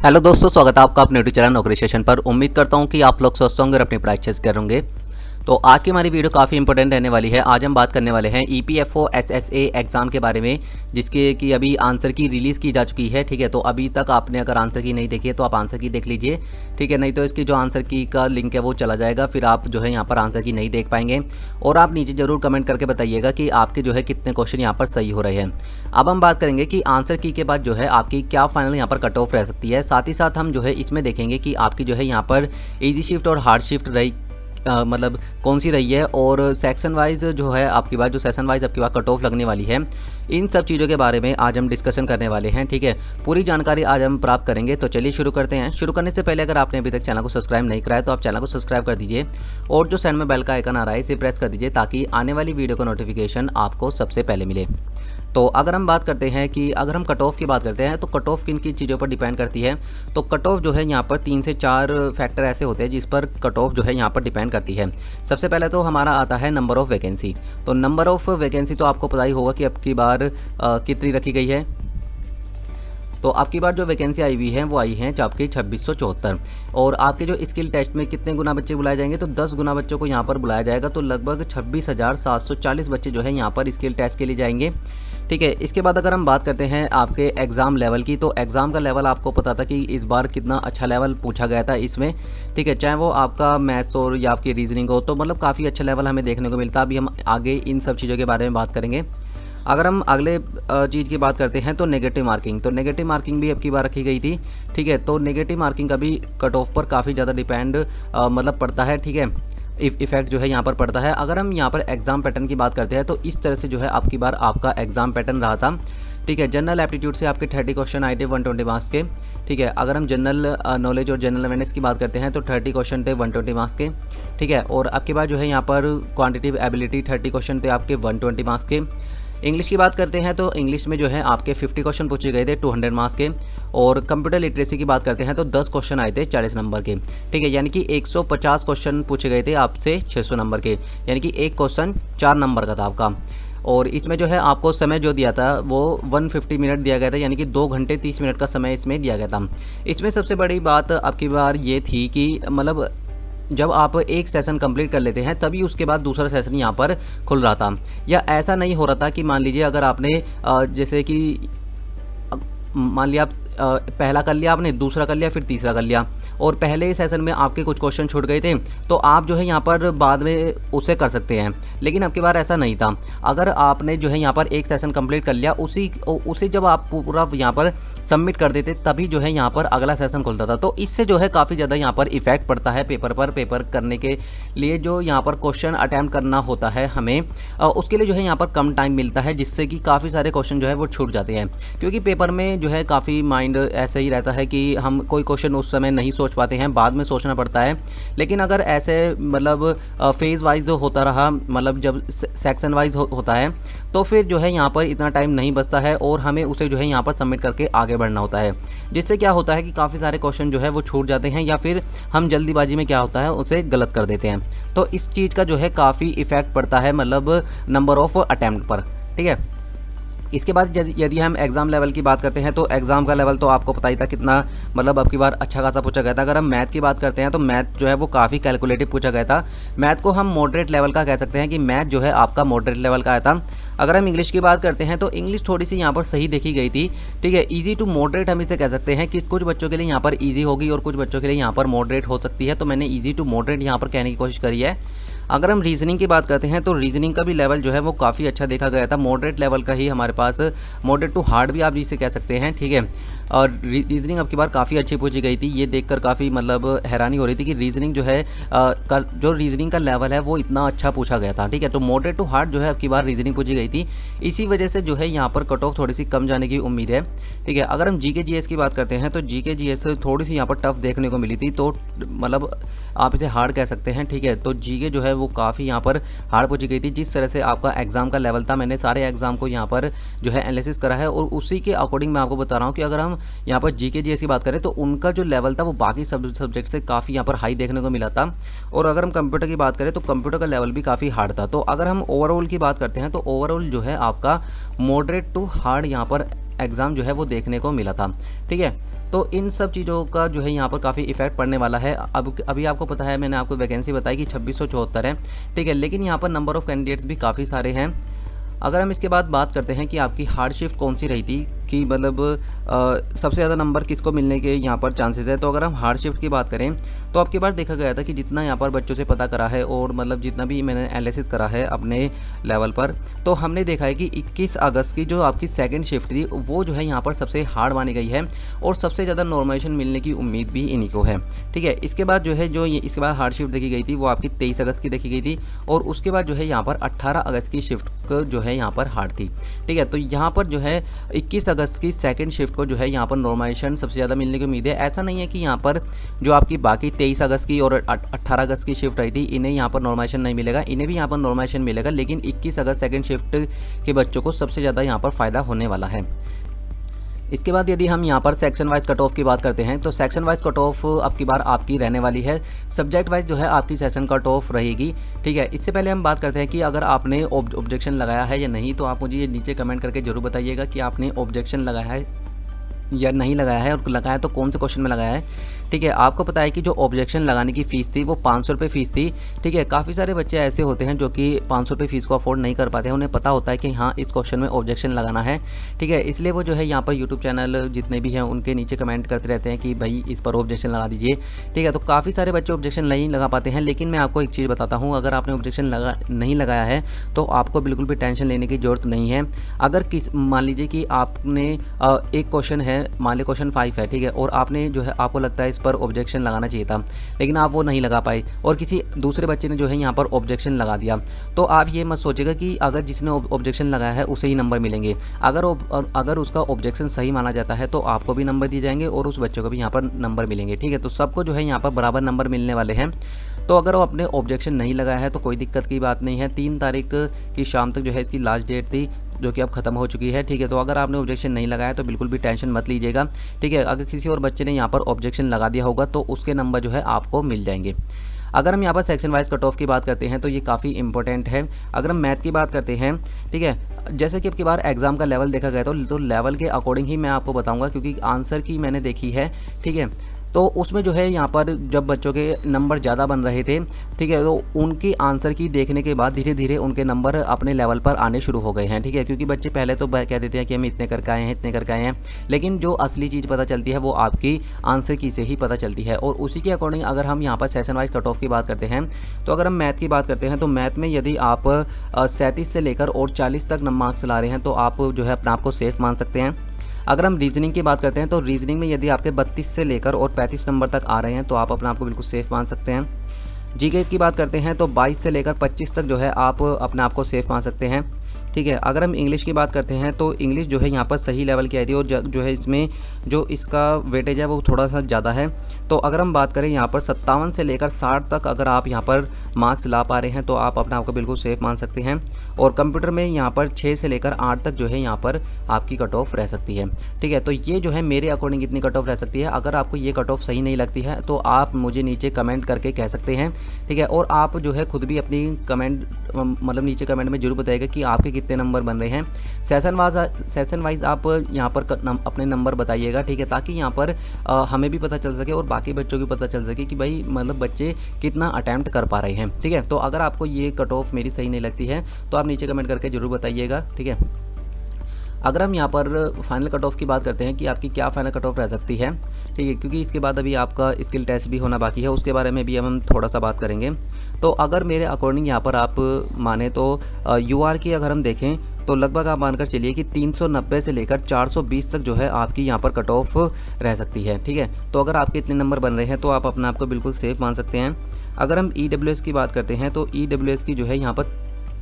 Hello दोस्तों, स्वागत है आपका अपने यूट्यूब चैनल नौकरी सेशन पर। उम्मीद करता हूं कि आप लोग स्वस्थ होंगे और अपनी पढ़ाई अच्छे से करेंगे। तो आज की हमारी वीडियो काफ़ी इंपॉर्टेंट रहने वाली है। आज हम बात करने वाले हैं ईपीएफओ एसएसए एग्ज़ाम के बारे में, जिसके की अभी आंसर की रिलीज़ की जा चुकी है। ठीक है, तो अभी तक आपने अगर आंसर की नहीं देखी है तो आप आंसर की देख लीजिए। ठीक है, नहीं तो इसकी जो आंसर की का लिंक है वो चला जाएगा, फिर आप जो है यहाँ पर आंसर की नहीं देख पाएंगे। और आप नीचे ज़रूर कमेंट करके बताइएगा कि आपके जो है कितने क्वेश्चन यहाँ पर सही हो रहे हैं। अब हम बात करेंगे कि आंसर की के बाद जो है आपकी क्या फाइनल यहाँ पर कट ऑफ रह सकती है। साथ ही साथ हम जो है इसमें देखेंगे कि आपकी जो है यहाँ पर ईजी शिफ्ट और हार्ड शिफ्ट रही मतलब कौन सी रही है, और सेक्शन वाइज जो है आपकी बात जो सेशन वाइज आपकी बात कट ऑफ लगने वाली है। इन सब चीज़ों के बारे में आज हम डिस्कशन करने वाले हैं। ठीक है, पूरी जानकारी आज हम प्राप्त करेंगे। तो चलिए शुरू करते हैं। शुरू करने से पहले अगर आपने अभी तक चैनल को सब्सक्राइब नहीं कराया तो आप चैनल को सब्सक्राइब कर दीजिए, और जो साइड में बेल का आइकन आ रहा है इसे प्रेस कर दीजिए ताकि आने वाली वीडियो का नोटिफिकेशन आपको सबसे पहले मिले। तो अगर हम बात करते हैं कि अगर हम कट ऑफ की बात करते हैं तो कट ऑफ किन की चीज़ों पर डिपेंड करती है। तो कट ऑफ जो है यहाँ पर 3 से 4 फैक्टर ऐसे होते हैं जिस पर कट ऑफ जो है यहाँ पर डिपेंड करती है। सबसे पहले तो हमारा आता है नंबर ऑफ़ वैकेंसी। तो नंबर ऑफ़ वैकेंसी तो आपको पता ही होगा कि अब की बार कितनी रखी गई है। तो आपकी बार जो वैकेंसी आई हुई है वो आई है आपकी 2674। और आपके जो स्किल टेस्ट में कितने गुना बच्चे बुलाए जाएंगे, तो 10 गुना बच्चों को यहाँ पर बुलाया जाएगा। तो लगभग 26,740 बच्चे जो है यहाँ पर स्किल टेस्ट के लिए जाएंगे। ठीक है, इसके बाद अगर हम बात करते हैं आपके एग्ज़ाम लेवल की, तो एग्ज़ाम का लेवल आपको पता था कि इस बार कितना अच्छा लेवल पूछा गया था इसमें। ठीक है, चाहे वो आपका मैथ्स और या आपकी रीजनिंग हो, तो मतलब काफ़ी अच्छा लेवल हमें देखने को मिलता है। अभी हम आगे इन सब चीज़ों के बारे में बात करेंगे। अगर हम अगले चीज़ की बात करते हैं तो नेगेटिव मार्किंग। तो नेगेटिव मार्किंग भी अब की बार रखी गई थी। ठीक है, तो नेगेटिव मार्किंग का भी कट ऑफ पर काफ़ी ज़्यादा डिपेंड मतलब पड़ता है। ठीक है, इफेक्ट जो है यहाँ पर पड़ता है। अगर हम यहाँ पर एग्ज़ाम पैटर्न की बात करते हैं तो इस तरह से जो है आपकी बार आपका एग्ज़ाम पैटर्न रहा था। ठीक है, जनरल एप्टीट्यूड से आपके 30 क्वेश्चन आए थे 120 मार्क्स के। ठीक है, अगर हम जनरल नॉलेज और जनरल अवेयरनेस की बात करते हैं तो 30 क्वेश्चन थे 120 मार्क्स के। ठीक है, और आपके बाद जो है यहाँ पर क्वांटिटिव एबिलिटी 30 क्वेश्चन थे आपके 120 मार्क्स के। इंग्लिश की बात करते हैं तो इंग्लिश में जो है आपके 50 क्वेश्चन पूछे गए थे 200 मार्क्स के। और कंप्यूटर लिटरेसी की बात करते हैं तो 10 क्वेश्चन आए थे 40 नंबर के। ठीक है, यानी कि 150 क्वेश्चन पूछे गए थे आपसे 600 नंबर के, यानी कि एक क्वेश्चन 4 नंबर का था आपका। और इसमें जो है आपको समय जो दिया था वो 150 मिनट दिया गया था, यानी कि 2 घंटे 30 मिनट का समय इसमें दिया गया था। इसमें सबसे बड़ी बात आपकी बार ये थी कि मतलब जब आप एक सेशन कंप्लीट कर लेते हैं तभी उसके बाद दूसरा सेशन यहाँ पर खुल रहा था, या ऐसा नहीं हो रहा था कि मान लीजिए अगर आपने जैसे कि मान लिया आप पहला कर लिया आपने, दूसरा कर लिया, फिर तीसरा कर लिया, और पहले सेशन में आपके कुछ क्वेश्चन छूट गए थे तो आप जो है यहाँ पर बाद में उसे कर सकते हैं। लेकिन अब की बार ऐसा नहीं था। अगर आपने जो है यहाँ पर एक सेशन कंप्लीट कर लिया, उसे जब आप पूरा यहाँ पर सबमिट कर देते तभी जो है यहाँ पर अगला सेशन खुलता था। तो इससे जो है काफ़ी ज़्यादा यहाँ पर इफेक्ट पड़ता है पेपर करने के लिए। जो यहाँ पर क्वेश्चन अटैम्प्ट करना होता है हमें, उसके लिए जो है यहाँ पर कम टाइम मिलता है, जिससे कि काफ़ी सारे क्वेश्चन जो है वो छूट जाते हैं। क्योंकि पेपर में जो है काफ़ी माइंड ऐसे ही रहता है कि हम कोई क्वेश्चन उस समय नहीं सोच पाते हैं, बाद में सोचना पड़ता है। लेकिन अगर ऐसे मतलब फेज़ वाइज होता रहा, मतलब जब सेक्शन वाइज होता है तो फिर जो है यहाँ पर इतना टाइम नहीं बचता है और हमें उसे जो है यहाँ पर सबमिट करके आगे बढ़ना होता है, जिससे क्या होता है कि काफ़ी सारे क्वेश्चन जो है वो छूट जाते हैं, या फिर हम जल्दीबाजी में क्या होता है उसे गलत कर देते हैं। तो इस चीज़ का जो है काफ़ी इफेक्ट पड़ता है मतलब नंबर ऑफ़ अटैम्प्ट पर। ठीक है, इसके बाद यदि हम एग्ज़ाम लेवल की बात करते हैं तो एग्ज़ाम का लेवल तो आपको पता ही था कितना मतलब अब की बार अच्छा खासा पूछा गया था। अगर हम मैथ की बात करते हैं तो मैथ जो है वो काफ़ी कैलकुलेटिव पूछा गया था। मैथ को हम मॉडरेट लेवल का कह सकते हैं कि मैथ जो है आपका मॉडरेट लेवल का आया था। अगर हम इंग्लिश की बात करते हैं तो इंग्लिश थोड़ी सी यहाँ पर सही देखी गई थी। ठीक है, ईजी टू मॉडरेट हम इसे कह सकते हैं कि कुछ बच्चों के लिए यहाँ पर ईजी होगी और कुछ बच्चों के लिए यहाँ पर मॉडरेट हो सकती है। तो मैंने ईजी टू मॉडरेट यहाँ पर कहने की कोशिश करी है। अगर हम रीजनिंग की बात करते हैं तो रीजनिंग का भी लेवल जो है वो काफ़ी अच्छा देखा गया था। मॉडरेट लेवल का ही हमारे पास, मॉडरेट टू हार्ड भी आप इसे कह सकते हैं। ठीक है, और रीजनिंग अब की बार काफ़ी अच्छी पूछी गई थी। ये देखकर काफ़ी मतलब हैरानी हो रही थी कि रीजनिंग जो है जो रीजनिंग का लेवल है वो इतना अच्छा पूछा गया था। ठीक है, तो मॉडरेट टू हार्ड जो है अब की बार रीजनिंग पूछी गई थी। इसी वजह से जो है यहाँ पर कट ऑफ थोड़ी सी कम जाने की उम्मीद है। ठीक है, अगर हम जीके जीएस की बात करते हैं तो जीके जीएस थोड़ी सी यहाँ पर टफ देखने को मिली थी, तो मतलब आप इसे हार्ड कह सकते हैं। ठीक है, तो जीके जो है वो काफ़ी यहाँ पर हार्ड पूछी गई थी। जिस तरह से आपका एग्ज़ाम का लेवल था, मैंने सारे एग्ज़ाम को यहाँ पर जो है एनालिसिस करा है और उसी के अकॉर्डिंग मैं आपको बता रहा हूँ कि अगर हम यहाँ पर जीके जीएस की बात करें तो उनका जो लेवल था वो बाकी सब्जेक्ट से काफ़ी यहाँ पर हाई देखने को मिला था। और अगर हम कंप्यूटर की बात करें तो कंप्यूटर का लेवल भी काफ़ी हार्ड था। तो अगर हम ओवरऑल की बात करते हैं तो ओवरऑल जो है आपका मॉडरेट टू हार्ड यहाँ पर एग्ज़ाम जो है वो देखने को मिला था। ठीक है, तो इन सब चीज़ों का जो है यहाँ पर काफ़ी इफेक्ट पड़ने वाला है। अब अभी आपको पता है, मैंने आपको वैकेंसी बताई कि 2674 है, ठीक है, लेकिन यहाँ पर नंबर ऑफ़ कैंडिडेट्स भी काफ़ी सारे हैं। अगर हम इसके बाद बात करते हैं कि आपकी हार्ड शिफ्ट कौन सी रही थी, कि मतलब सबसे ज़्यादा नंबर किसको मिलने के यहाँ पर चांसेस है, तो अगर हम हार्ड शिफ्ट की बात करें तो आपकी बार देखा गया था कि जितना यहाँ पर बच्चों से पता करा है और मतलब जितना भी मैंने एनालिसिस करा है अपने लेवल पर, तो हमने देखा है कि 21 अगस्त की जो आपकी सेकंड शिफ्ट थी वो जो है यहाँ पर सबसे हार्ड मानी गई है और सबसे ज़्यादा नॉर्मलाइजेशन मिलने की उम्मीद भी इन्हीं को है, ठीक है। इसके बाद जो है इसके बाद हार्ड शिफ्ट देखी गई थी वो आपकी 23 अगस्त की देखी गई थी और उसके बाद जो है यहाँ पर 18 अगस्त की शिफ्ट जो है यहाँ पर हार्ड थी, ठीक है। तो यहाँ पर जो है 21 अगस्त की सेकंड शिफ्ट को जो है यहाँ पर नॉर्मलाइजेशन सबसे ज़्यादा मिलने की उम्मीद है। ऐसा नहीं है कि यहाँ पर जो आपकी बाकी 23 अगस्त की और 18 अगस्त की शिफ्ट रही थी इन्हें यहाँ पर नॉर्मलाइजेशन नहीं मिलेगा, इन्हें भी यहाँ पर नॉर्मलाइजेशन मिलेगा, लेकिन 21 अगस्त सेकंड शिफ्ट के बच्चों को सबसे ज़्यादा यहाँ पर फ़ायदा होने वाला है। इसके बाद यदि हम यहाँ पर सेक्शन वाइज कट ऑफ की बात करते हैं तो सेक्शन वाइज कट ऑफ अब की बार आपकी रहने वाली है, सब्जेक्ट वाइज जो है आपकी सेक्शन कट ऑफ रहेगी, ठीक है। इससे पहले हम बात करते हैं कि अगर आपने ऑब्जेक्शन लगाया है या नहीं, तो आप मुझे ये नीचे कमेंट करके जरूर बताइएगा कि आपने ऑब्जेक्शन लगाया है या नहीं लगाया है, और लगाया तो कौन से क्वेश्चन में लगाया है, ठीक है। आपको पता है कि जो ऑब्जेक्शन लगाने की फ़ीस थी वो 500 रुपये फ़ीस थी, ठीक है। काफ़ी सारे बच्चे ऐसे होते हैं जो कि 500 रुपये फ़ीस को अफोर्ड नहीं कर पाते हैं, उन्हें पता होता है कि हाँ इस क्वेश्चन में ऑब्जेक्शन लगाना है, ठीक है। इसलिए वो जो है यहाँ पर यूट्यूब चैनल जितने भी हैं उनके नीचे कमेंट करते रहते हैं कि भाई इस पर ऑब्जेक्शन लगा दीजिए, ठीक है। तो काफ़ी सारे बच्चे ऑब्जेक्शन नहीं लगा पाते हैं, लेकिन मैं आपको एक चीज़ बताता हूँ, अगर आपने ऑब्जेक्शन नहीं लगाया है तो आपको बिल्कुल भी टेंशन लेने की ज़रूरत नहीं है। अगर मान लीजिए कि आपने एक क्वेश्चन है, मान लीजिए क्वेश्चन 5 है, ठीक है, और आपने जो है आपको लगता है इस पर ऑब्जेक्शन लगाना चाहिए था, लेकिन आप वो नहीं लगा पाए और किसी दूसरे बच्चे ने जो है यहाँ पर ऑब्जेक्शन लगा दिया, तो आप ये मत सोचेगा कि अगर जिसने ऑब्जेक्शन लगाया है उसे ही नंबर मिलेंगे। अगर उसका ऑब्जेक्शन सही माना जाता है तो आपको भी नंबर दिए जाएंगे और उस बच्चों को भी यहाँ पर नंबर मिलेंगे, ठीक है। तो सबको जो है यहाँ पर बराबर नंबर मिलने वाले हैं। तो अगर वो अपने ऑब्जेक्शन नहीं लगाया है तो कोई दिक्कत की बात नहीं है। 3 तारीख की शाम तक जो है इसकी लास्ट डेट थी, जो कि अब ख़त्म हो चुकी है, ठीक है। तो अगर आपने ऑब्जेक्शन नहीं लगाया तो बिल्कुल भी टेंशन मत लीजिएगा, ठीक है। अगर किसी और बच्चे ने यहाँ पर ऑब्जेक्शन लगा दिया होगा तो उसके नंबर जो है आपको मिल जाएंगे। अगर हम यहाँ पर सेक्शन वाइज कट ऑफ की बात करते हैं तो ये काफ़ी इंपॉर्टेंट है। अगर हम मैथ की बात करते हैं, ठीक है, जैसे कि अब की बार एग्ज़ाम का लेवल देखा गया तो लेवल के अकॉर्डिंग ही मैं आपको बताऊँगा, क्योंकि आंसर की मैंने देखी है, ठीक है। तो उसमें जो है यहाँ पर जब बच्चों के नंबर ज़्यादा बन रहे थे, ठीक है, तो उनकी आंसर की देखने के बाद धीरे धीरे उनके नंबर अपने लेवल पर आने शुरू हो गए हैं, ठीक है। क्योंकि बच्चे पहले तो कह देते हैं कि हम इतने करके आए हैं, इतने करके आए हैं, लेकिन जो असली चीज़ पता चलती है वो आपकी आंसर की से ही पता चलती है। और उसी के अकॉर्डिंग अगर हम यहाँ पर सेशन वाइज कट ऑफ की बात करते हैं तो अगर हम मैथ की बात करते हैं तो मैथ में यदि आप 37 से लेकर और 40 तक मार्क्स ला रहे हैं तो आप जो है अपने आप को सेफ मान सकते हैं। अगर हम रीजनिंग की बात करते हैं तो रीजनिंग में यदि आपके 32 से लेकर और 35 नंबर तक आ रहे हैं तो आप अपने आप को बिल्कुल सेफ मान सकते हैं। जीके की बात करते हैं तो 22 से लेकर 25 तक जो है आप अपने आप को सेफ मान सकते हैं, ठीक है। अगर हम इंग्लिश की बात करते हैं तो इंग्लिश जो है यहाँ पर सही लेवल की आई थी और जो है इसमें जो इसका वेटेज है वो थोड़ा सा ज़्यादा है। तो अगर हम बात करें यहाँ पर 57 से लेकर 60 तक अगर आप यहाँ पर मार्क्स ला पा रहे हैं तो आप अपने आप को बिल्कुल सेफ मान सकते हैं। और कंप्यूटर में यहाँ पर 6 से लेकर 8 तक जो है यहाँ पर आपकी कट ऑफ रह सकती है, ठीक है। तो ये जो है मेरे अकॉर्डिंग इतनी कट ऑफ रह सकती है। अगर आपको ये कट ऑफ सही नहीं लगती है तो आप मुझे नीचे कमेंट करके कह सकते हैं, ठीक है। और आप जो है खुद भी अपनी कमेंट मतलब नीचे कमेंट में जरूर बताइएगा कि आपके कितने नंबर बन रहे हैं। सेशन वाइज आप यहाँ पर अपने नंबर बताइएगा, ठीक है, ताकि यहाँ पर हमें भी पता चल सके और बाकी बच्चों को पता चल सके कि भाई मतलब बच्चे कितना अटैम्प्ट कर पा रहे हैं, ठीक है। तो अगर आपको ये कट ऑफ मेरी सही नहीं लगती है तो आप नीचे कमेंट करके ज़रूर बताइएगा, ठीक है। अगर हम यहाँ पर फाइनल कट ऑफ की बात करते हैं कि आपकी क्या फाइनल कट ऑफ रह सकती है, ठीक है, क्योंकि इसके बाद अभी आपका स्किल टेस्ट भी होना बाकी है, उसके बारे में भी हम थोड़ा सा बात करेंगे। तो अगर मेरे अकॉर्डिंग यहाँ पर आप माने तो यूआर की अगर हम देखें तो लगभग आप मानकर चलिए कि 390 से लेकर 420 तक जो है आपकी यहाँ पर कट ऑफ रह सकती है, ठीक है। तो अगर आपके इतने नंबर बन रहे हैं तो आप अपने आप को बिल्कुल सेफ मान सकते हैं। अगर हम EWS की बात करते हैं तो EWS की जो है यहाँ पर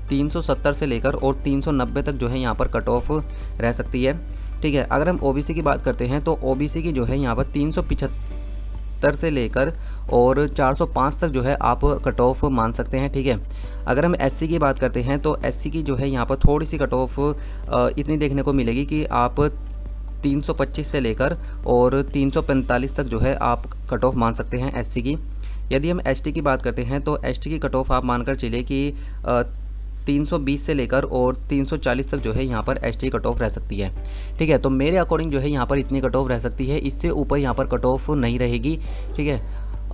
370 से लेकर और 390 तक जो है यहाँ पर कट ऑफ रह सकती है, ठीक है। अगर हम OBC की बात करते हैं तो OBC की जो है यहाँ पर 375 से लेकर और 405 तक जो है आप कट ऑफ मान सकते हैं, ठीक है। अगर हम SC की बात करते हैं तो SC की जो है यहाँ पर थोड़ी सी कट ऑफ इतनी देखने को मिलेगी कि आप 325 से लेकर और 345 तक जो है आप कट ऑफ मान सकते हैं SC की। यदि हम ST की बात करते हैं तो ST की कट ऑफ आप मानकर चलिए कि 320 से लेकर और 340 तक जो है यहाँ पर ST कट ऑफ रह सकती है। ठीक है, तो मेरे अकॉर्डिंग जो है यहाँ पर इतनी कट ऑफ रह सकती है, इससे ऊपर यहाँ पर कट ऑफ नहीं रहेगी। ठीक है,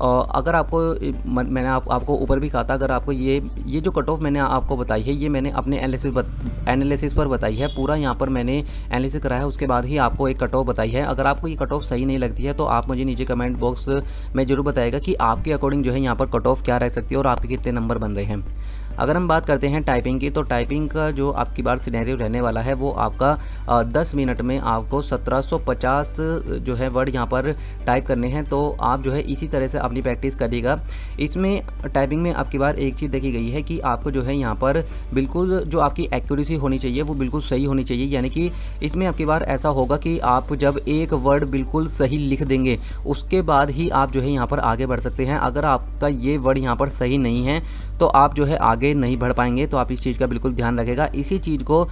अगर आपको मैंने आपको ऊपर भी कहा था, अगर आपको ये जो कट ऑफ मैंने आपको बताई है, ये मैंने अपने एनालिसिस पर बताई है, पूरा यहाँ पर मैंने एनालिसिस कराया है, उसके बाद ही आपको एक कट ऑफ बताई है। अगर आपको ये कट ऑफ सही नहीं लगती है तो आप मुझे नीचे कमेंट बॉक्स में ज़रूर बताइएगा कि आपके अकॉर्डिंग जो है यहाँ पर कट ऑफ क्या रह सकती है और आपके कितने नंबर बन रहे हैं। अगर हम बात करते हैं टाइपिंग की, तो टाइपिंग का जो आपकी बार सिनेरियो रहने वाला है वो आपका 10 मिनट में आपको 1750 जो है वर्ड यहाँ पर टाइप करने हैं। तो आप जो है इसी तरह से अपनी प्रैक्टिस करिएगा। इसमें टाइपिंग में आपकी बार एक चीज़ देखी गई है कि आपको जो है यहाँ पर बिल्कुल जो आपकी एक्यूरेसी होनी चाहिए वो बिल्कुल सही होनी चाहिए, यानी कि इसमें आपकी बार ऐसा होगा कि आप जब एक वर्ड बिल्कुल सही लिख देंगे उसके बाद ही आप जो है यहाँ पर आगे बढ़ सकते हैं। अगर आपका ये वर्ड यहाँ पर सही नहीं है तो आप जो है आगे नहीं बढ़ पाएंगे। तो आप इस चीज़ का बिल्कुल ध्यान रखिएगा, इसी चीज़ को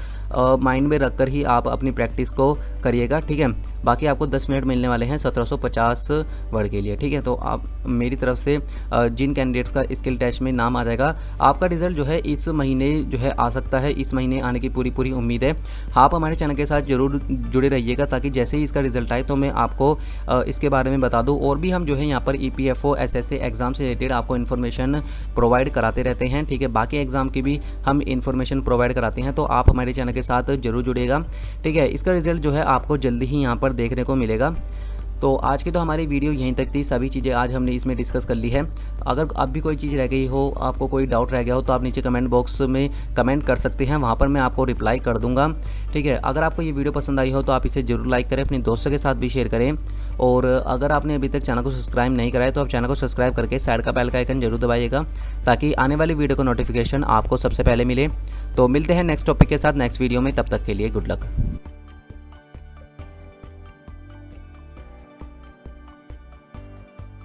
माइंड में रखकर ही आप अपनी प्रैक्टिस को करिएगा। ठीक है, बाकी आपको 10 मिनट मिलने वाले हैं 1750 वर्ड के लिए। ठीक है, तो आप मेरी तरफ से जिन कैंडिडेट्स का स्किल टेस्ट में नाम आ जाएगा, आपका रिजल्ट जो है इस महीने जो है आ सकता है, इस महीने आने की पूरी उम्मीद है। आप हमारे चैनल के साथ ज़रूर जुड़े रहिएगा ताकि जैसे ही इसका रिजल्ट आए तो मैं आपको इसके बारे में बता दूँ। और भी हम जो है यहाँ पर EPFO SSA एग्ज़ाम से रिलेटेड आपको इन्फॉर्मेशन प्रोवाइड कराते रहते हैं। ठीक है, बाकी एग्ज़ाम की भी हम इन्फॉर्मेशन प्रोवाइड कराते हैं, तो आप हमारे चैनल के साथ जरूर जुड़िएगा। ठीक है, इसका रिजल्ट जो है आपको जल्दी ही यहाँ पर देखने को मिलेगा। तो आज की तो हमारी वीडियो यहीं तक थी, सभी चीज़ें आज हमने इसमें डिस्कस कर ली है। अगर अब भी कोई चीज़ रह गई हो, आपको कोई डाउट रह गया हो, तो आप नीचे कमेंट बॉक्स में कमेंट कर सकते हैं, वहाँ पर मैं आपको रिप्लाई कर दूँगा। ठीक है, अगर आपको ये वीडियो पसंद आई हो तो आप इसे ज़रूर लाइक करें, अपने दोस्तों के साथ भी शेयर करें। और अगर आपने अभी तक चैनल को सब्सक्राइब नहीं कराया तो आप चैनल को सब्सक्राइब करके साइड का बेल का आइकन जरूर दबाइएगा ताकि आने वाली वीडियो का नोटिफिकेशन आपको सबसे पहले मिले। तो मिलते हैं नेक्स्ट टॉपिक के साथ नेक्स्ट वीडियो में, तब तक के लिए गुड लक।